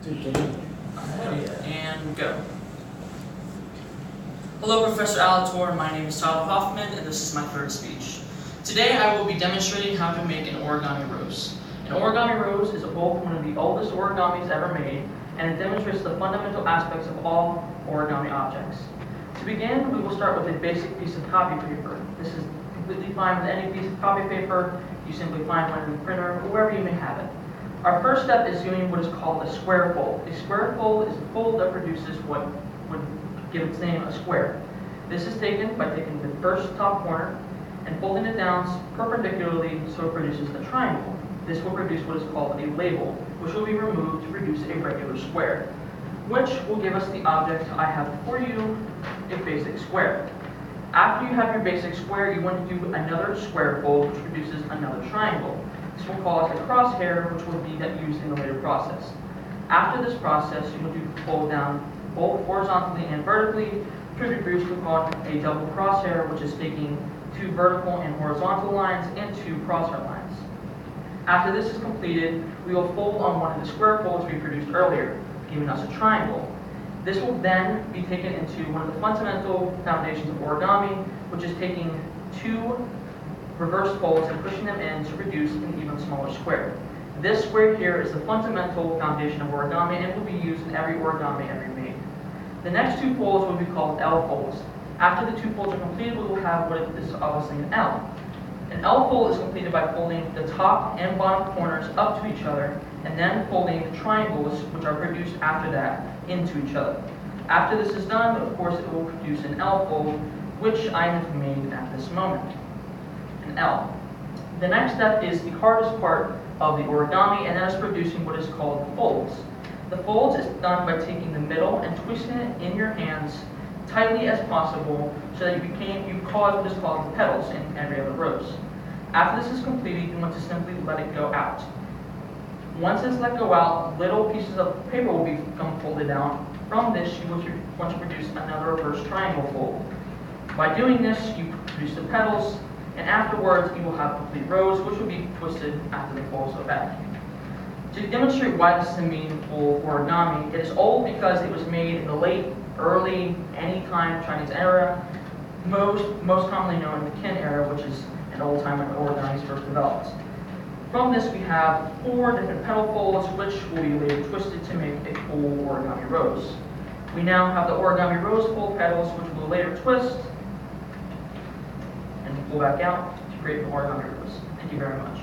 Alrighty, and go. Hello, Professor Alator. My name is Tyler Hoffman, and this is my third speech. Today, I will be demonstrating how to make an origami rose. An origami rose is both one of the oldest origamis ever made, and it demonstrates the fundamental aspects of all origami objects. To begin, we will start with a basic piece of copy paper. This is completely fine with any piece of copy paper. You simply find one in the printer, or wherever you may have it. Our first step is doing what is called a square fold. A square fold is a fold that produces what would give its name a square. This is taken by taking the first top corner and folding it down perpendicularly so it produces a triangle. This will produce what is called a label, which will be removed to produce a regular square, which will give us the object I have before you, a basic square. After you have your basic square, you want to do another square fold, which produces another triangle. This will cause a crosshair, which will be used in the later process. After this process, you will do fold down both horizontally and vertically to produce what's called a double crosshair, which is taking two vertical and horizontal lines and two crosshair lines. After this is completed, we will fold on one of the square folds we produced earlier, giving us a triangle. This will then be taken into one of the fundamental foundations of origami, which is taking two reverse folds and pushing them in to produce an even smaller square. This square here is the fundamental foundation of origami and will be used in every origami ever made. The next two folds will be called L folds. After the two folds are completed, we will have what is obviously an L. An L fold is completed by folding the top and bottom corners up to each other and then folding the triangles, which are produced after that, into each other. After this is done, of course, it will produce an L fold, which I have made at this moment. An L. The next step is the hardest part of the origami, and that is producing what is called folds. The folds is done by taking the middle and twisting it in your hands tightly as possible so that you cause what is called the petals in every other rose. After this is completed, you want to simply let it go out. Once it's let go out, little pieces of paper will become folded down. From this, you want to produce another reverse triangle fold. By doing this, you produce the petals, and afterwards you will have a complete rose, which will be twisted after the folds are back. To demonstrate why this is a meaningful origami, it is old because it was made in the late, early, anytime Chinese era, most commonly known in the Qin era, which is an old time when origamis first developed. From this, we have 4 different petal folds, which will be later twisted to make a full origami rose. We now have the origami rose full petals, which we'll later twist and pull back out to create an origami rose. Thank you very much.